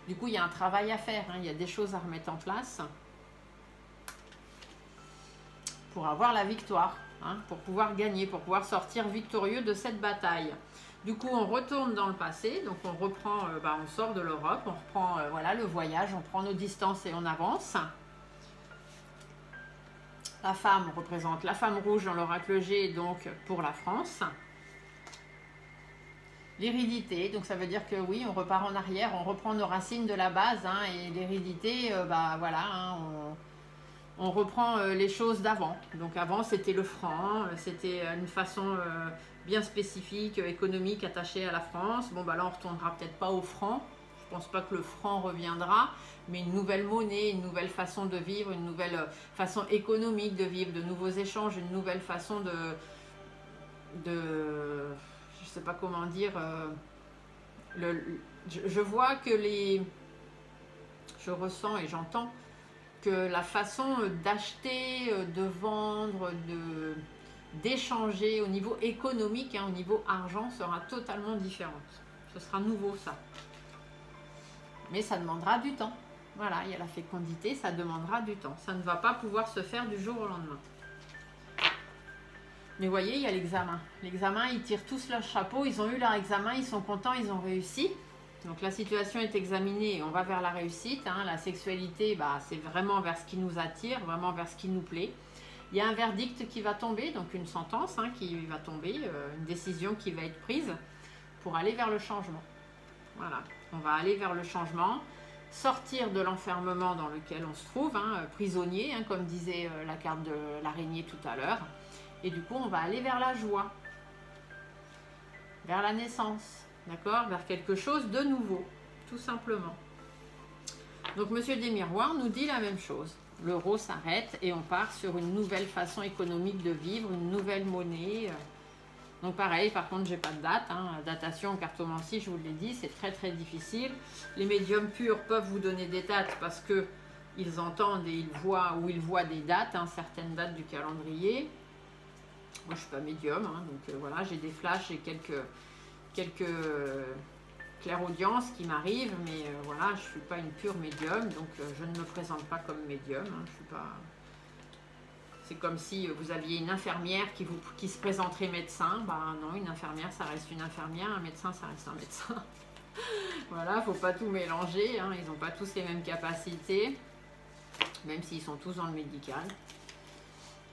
Du coup, il y a un travail à faire. Hein. Il y a des choses à remettre en place pour avoir la victoire, hein, pour pouvoir gagner, pour pouvoir sortir victorieux de cette bataille. Du coup, on retourne dans le passé, donc on reprend, on sort de l'Europe, on reprend voilà, le voyage, on prend nos distances et on avance. La femme représente la femme rouge dans l'oracle G, donc pour la France. L'hérédité, donc ça veut dire que oui, on repart en arrière, on reprend nos racines de la base, hein, et l'hérédité, voilà, hein, on reprend les choses d'avant. Donc avant, c'était le franc, c'était une façon bien spécifique, économique, attachée à la France. Bon, là, on ne retournera peut-être pas au franc. Je ne pense pas que le franc reviendra, mais une nouvelle monnaie, une nouvelle façon de vivre, une nouvelle façon économique de vivre, de nouveaux échanges, une nouvelle façon je ne sais pas comment dire, je vois que je ressens et j'entends que la façon d'acheter, de vendre, d'échanger au niveau économique, hein, au niveau argent, sera totalement différente. Ce sera nouveau, ça. Mais ça demandera du temps. Voilà, il y a la fécondité, ça demandera du temps. Ça ne va pas pouvoir se faire du jour au lendemain. Mais vous voyez, il y a l'examen. L'examen, ils tirent tous leur chapeau, ils ont eu leur examen, ils sont contents, ils ont réussi. Donc la situation est examinée et on va vers la réussite. Hein. La sexualité, c'est vraiment vers ce qui nous attire, vraiment vers ce qui nous plaît. Il y a un verdict qui va tomber, donc une sentence qui va tomber, une décision qui va être prise pour aller vers le changement. Voilà, on va aller vers le changement, sortir de l'enfermement dans lequel on se trouve, prisonnier, comme disait la carte de l'araignée tout à l'heure. Et du coup, on va aller vers la joie, vers la naissance. D'accord, vers quelque chose de nouveau, tout simplement. Donc, Monsieur des Miroirs nous dit la même chose. L'euro s'arrête et on part sur une nouvelle façon économique de vivre, une nouvelle monnaie. Donc, pareil, par contre, j'ai pas de date. Datation, cartomancie, je vous l'ai dit, c'est très, très difficile. Les médiums purs peuvent vous donner des dates parce que ils entendent et ils voient ou ils voient des dates, certaines dates du calendrier. Moi, je suis pas médium, donc voilà, j'ai des flashs, j'ai quelques clairaudiences qui m'arrivent, mais voilà, je ne suis pas une pure médium, donc je ne me présente pas comme médium. Je suis pas... C'est comme si vous aviez une infirmière qui se présenterait médecin. Non, une infirmière, ça reste une infirmière, un médecin, ça reste un médecin. Voilà, il ne faut pas tout mélanger, ils n'ont pas tous les mêmes capacités, même s'ils sont tous dans le médical.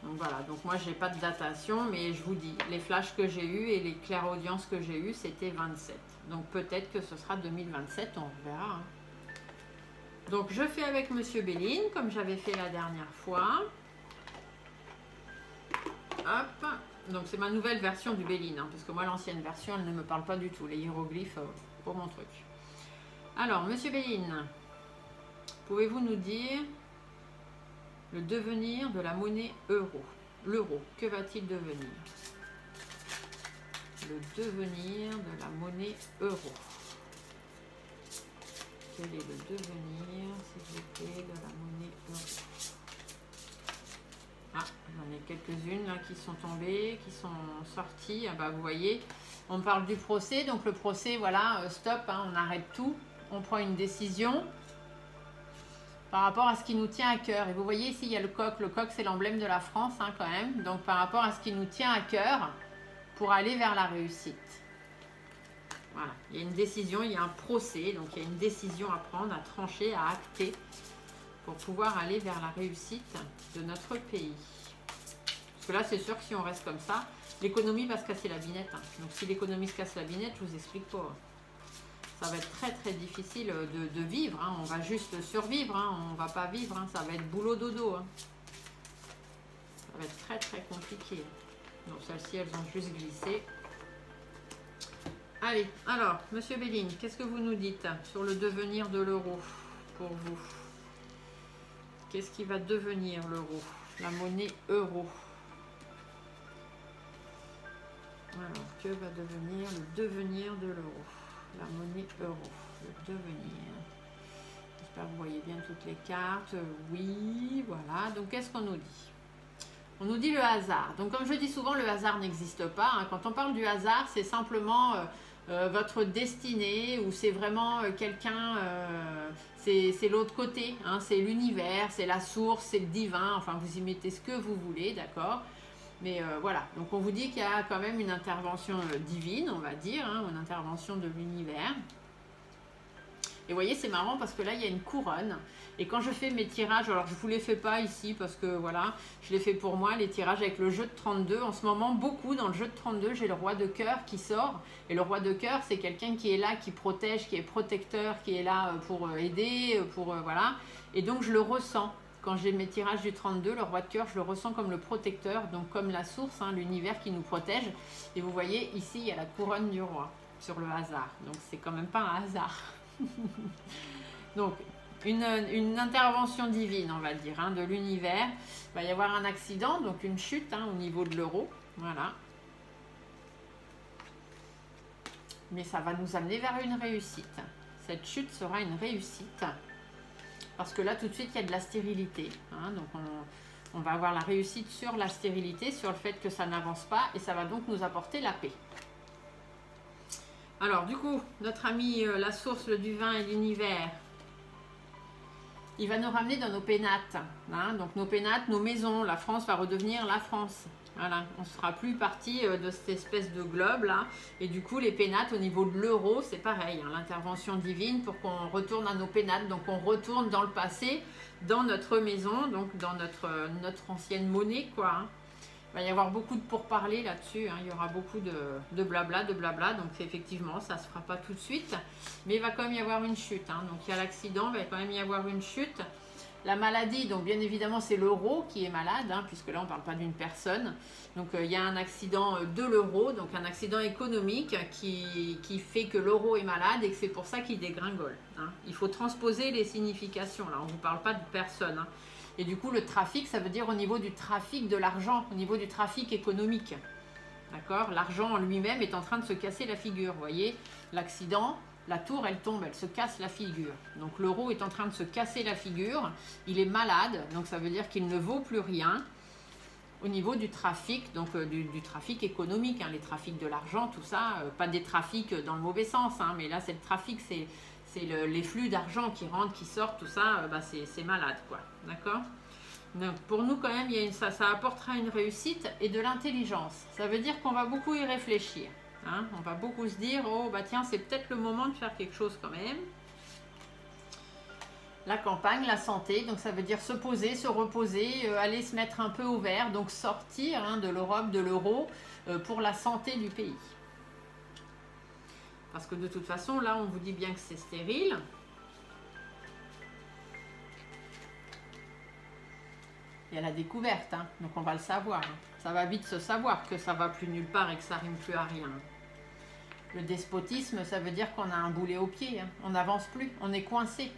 Donc voilà, donc moi j'ai pas de datation, mais je vous dis, les flashs que j'ai eus et les clairaudiences que j'ai eues, c'était 27. Donc peut-être que ce sera 2027, on verra. Hein. Donc je fais avec Monsieur Béline, comme j'avais fait la dernière fois. Hop. Donc c'est ma nouvelle version du Béline, hein, parce que moi l'ancienne version, elle ne me parle pas du tout. Les hiéroglyphes, pour mon truc. Alors, Monsieur Béline, pouvez-vous nous dire le devenir de la monnaie euro? L'euro, que va-t-il devenir? Le devenir de la monnaie euro. Quel est le devenir, s'il vous plaît, de la monnaie euro? Ah, j'en ai quelques-unes là qui sont tombées, qui sont sorties. Ah bah vous voyez, on parle du procès, donc le procès, voilà, stop, hein, on arrête tout, on prend une décision par rapport à ce qui nous tient à cœur. Et vous voyez ici, il y a le coq c'est l'emblème de la France, hein, quand même, donc par rapport à ce qui nous tient à cœur pour aller vers la réussite. Voilà, il y a une décision, il y a un procès, donc il y a une décision à prendre, à trancher, à acter pour pouvoir aller vers la réussite de notre pays. Parce que là, c'est sûr que si on reste comme ça, l'économie va se casser la binette. Hein. Donc si l'économie se casse la binette, je vous explique pas. Ça va être très très difficile de vivre. Hein. On va juste survivre, hein. On va pas vivre. Hein. Ça va être boulot dodo. Hein. Ça va être très très compliqué. Donc celles-ci, elles ont juste glissé. Allez, alors, Monsieur Béline, qu'est-ce que vous nous dites sur le devenir de l'euro pour vous? Qu'est-ce qui va devenir l'euro? La monnaie euro. Alors, que va devenir le devenir de l'euro? La monnaie euro. Le devenir. J'espère que vous voyez bien toutes les cartes. Oui, voilà. Donc, qu'est-ce qu'on nous dit? On nous dit le hasard. Donc, comme je dis souvent, le hasard n'existe pas. Hein. Quand on parle du hasard, c'est simplement votre destinée ou c'est vraiment quelqu'un, c'est l'autre côté. Hein. C'est l'univers, c'est la source, c'est le divin. Enfin, vous y mettez ce que vous voulez, d'accord? Mais voilà. Donc, on vous dit qu'il y a quand même une intervention divine, on va dire, hein, une intervention de l'univers. Et vous voyez, c'est marrant parce que là, il y a une couronne. Et quand je fais mes tirages, alors je ne vous les fais pas ici parce que voilà, je les fais pour moi, les tirages avec le jeu de 32. En ce moment, beaucoup dans le jeu de 32, j'ai le roi de cœur qui sort. Et le roi de cœur, c'est quelqu'un qui est là, qui protège, qui est protecteur, qui est là pour aider, pour voilà. Et donc, je le ressens. Quand j'ai mes tirages du 32, le roi de cœur, je le ressens comme le protecteur, donc comme la source, hein, l'univers qui nous protège. Et vous voyez, ici, il y a la couronne du roi sur le hasard. Donc, c'est quand même pas un hasard. Donc, une intervention divine, on va dire, hein, de l'univers. Il va y avoir un accident, donc une chute hein, au niveau de l'euro. Voilà. Mais ça va nous amener vers une réussite. Cette chute sera une réussite. Parce que là, tout de suite, il y a de la stérilité. Hein, donc, on va avoir la réussite sur la stérilité, sur le fait que ça n'avance pas. Et ça va donc nous apporter la paix. Alors, du coup, notre ami, la source, le divin et l'univers, il va nous ramener dans nos pénates. Hein, donc, nos pénates, nos maisons. La France va redevenir la France. Voilà, on ne sera plus parti de cette espèce de globe là. Et du coup, les pénates au niveau de l'euro, c'est pareil. Hein, l'intervention divine pour qu'on retourne à nos pénates. Donc, on retourne dans le passé, dans notre maison, donc dans notre ancienne monnaie, quoi. Hein. Il va y avoir beaucoup de pourparlers là-dessus. Hein. Il y aura beaucoup de blabla, Donc, effectivement, ça ne se fera pas tout de suite. Mais il va quand même y avoir une chute. Hein. Donc, il y a l'accident, il va quand même y avoir une chute. La maladie, donc bien évidemment, c'est l'euro qui est malade, hein, puisque là, on ne parle pas d'une personne. Donc, il y a un accident de l'euro, donc un accident économique qui fait que l'euro est malade et que c'est pour ça qu'il dégringole. Hein. Il faut transposer les significations. Là, on ne vous parle pas de personne. Hein. Et du coup, le trafic, ça veut dire au niveau du trafic de l'argent, au niveau du trafic économique. D'accord? L'argent en lui-même est en train de se casser la figure. Vous voyez, l'accident... La tour, elle tombe, elle se casse la figure. Donc l'euro est en train de se casser la figure. Il est malade, donc ça veut dire qu'il ne vaut plus rien au niveau du trafic, donc du trafic économique, hein, les trafics de l'argent, tout ça. Pas des trafics dans le mauvais sens, hein, mais là c'est le trafic, c'est les flux d'argent qui rentrent, qui sortent, tout ça, bah, c'est malade, quoi. D'accord? Donc pour nous quand même, ça apportera une réussite et de l'intelligence. Ça veut dire qu'on va beaucoup y réfléchir. Hein, on va beaucoup se dire, oh bah tiens, c'est peut-être le moment de faire quelque chose quand même. La campagne, la santé, donc ça veut dire se poser, se reposer, aller se mettre un peu au vert, donc sortir hein, de l'Europe, de l'euro, pour la santé du pays. Parce que de toute façon, là, on vous dit bien que c'est stérile. Il y a la découverte, hein, donc on va le savoir. Hein. Ça va vite se savoir que ça va plus nulle part et que ça rime plus à rien. Le despotisme, ça veut dire qu'on a un boulet au pied. Hein. On n'avance plus, on est coincé.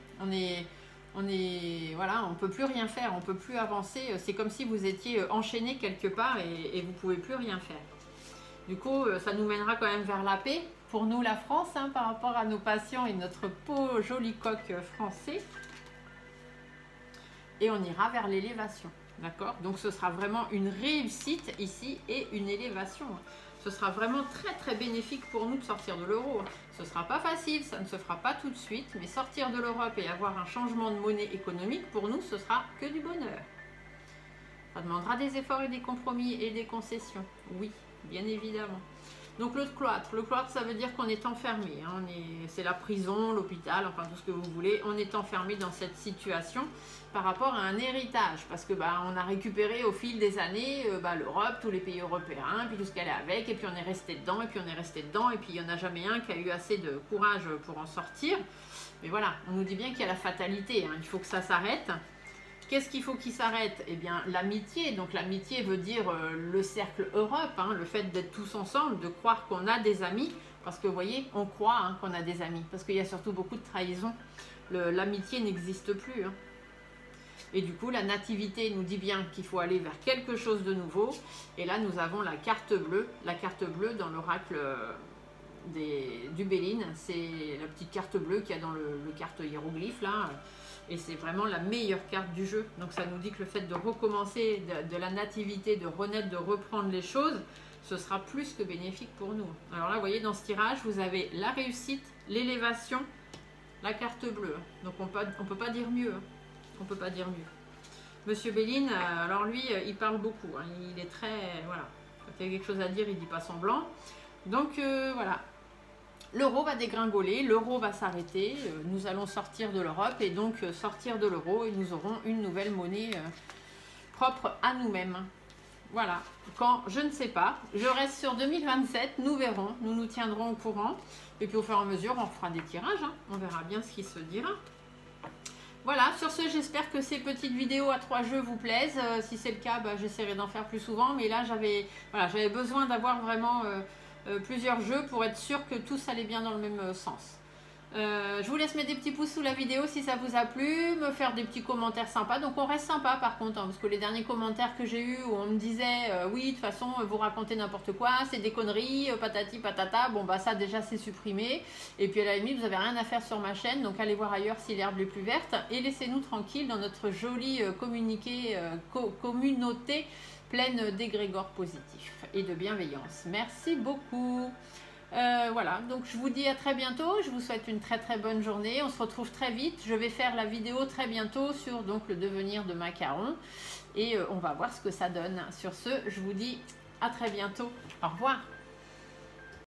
Voilà, on peut plus rien faire, on peut plus avancer. C'est comme si vous étiez enchaîné quelque part et vous pouvez plus rien faire. Du coup, ça nous mènera quand même vers la paix. Pour nous, la France, hein, par rapport à nos patients et notre peau joli coq français. Et on ira vers l'élévation. D'accord? Donc ce sera vraiment une réussite ici et une élévation. Ce sera vraiment très très bénéfique pour nous de sortir de l'euro. Ce ne sera pas facile, ça ne se fera pas tout de suite, mais sortir de l'Europe et avoir un changement de monnaie économique, pour nous, ce sera que du bonheur. Ça demandera des efforts et des compromis et des concessions. Oui, bien évidemment. Donc le cloître, ça veut dire qu'on est enfermé. Hein, c'est la prison, l'hôpital, enfin tout ce que vous voulez. On est enfermé dans cette situation par rapport à un héritage. Parce que on a récupéré au fil des années l'Europe, tous les pays européens, puis tout ce qu'elle est avec, et puis on est resté dedans, et puis on est resté dedans, et puis il n'y en a jamais un qui a eu assez de courage pour en sortir. Mais voilà, on nous dit bien qu'il y a la fatalité, hein, il faut que ça s'arrête. Qu'est-ce qu'il faut qu'il s'arrête? Eh bien, l'amitié. Donc, l'amitié veut dire le cercle Europe, hein, le fait d'être tous ensemble, de croire qu'on a des amis. Parce que, vous voyez, on croit hein, qu'on a des amis. Parce qu'il y a surtout beaucoup de trahison. L'amitié n'existe plus. Hein. Et du coup, la nativité nous dit bien qu'il faut aller vers quelque chose de nouveau. Et là, nous avons la carte bleue. La carte bleue dans l'oracle du Béline. C'est la petite carte bleue qu'il y a dans le carte hiéroglyphe, là. Et c'est vraiment la meilleure carte du jeu. Donc ça nous dit que le fait de recommencer de la nativité, de renaître, de reprendre les choses, ce sera plus que bénéfique pour nous. Alors là, vous voyez, dans ce tirage, vous avez la réussite, l'élévation, la carte bleue. Donc on peut pas dire mieux. On peut pas dire mieux. Monsieur Béline, alors lui, il parle beaucoup. Hein. Il est très... Voilà. Quand il y a quelque chose à dire, il dit pas semblant. Donc voilà. L'euro va dégringoler, l'euro va s'arrêter, nous allons sortir de l'Europe et donc sortir de l'euro et nous aurons une nouvelle monnaie propre à nous-mêmes. Voilà, quand je ne sais pas, je reste sur 2027, nous verrons, nous nous tiendrons au courant et puis au fur et à mesure on fera des tirages, hein, on verra bien ce qui se dira. Voilà, sur ce, j'espère que ces petites vidéos à 3 jeux vous plaisent. Si c'est le cas, j'essaierai d'en faire plus souvent, mais là j'avais besoin d'avoir vraiment... plusieurs jeux pour être sûr que tous allaient bien dans le même sens. Je vous laisse mettre des petits pouces sous la vidéo si ça vous a plu, me faire des petits commentaires sympas. Donc on reste sympa par contre, hein, parce que les derniers commentaires que j'ai eu où on me disait oui, de toute façon vous racontez n'importe quoi, c'est des conneries, patati patata, bon ça déjà c'est supprimé. Et puis à la limite vous n'avez rien à faire sur ma chaîne, donc allez voir ailleurs si l'herbe est plus verte et laissez-nous tranquilles dans notre jolie communauté pleine d'égrégores positifs et de bienveillance. Merci beaucoup. Voilà, donc je vous dis à très bientôt. Je vous souhaite une très très bonne journée. On se retrouve très vite. Je vais faire la vidéo très bientôt sur donc le devenir de macaron et on va voir ce que ça donne. Sur ce, je vous dis à très bientôt. Au revoir.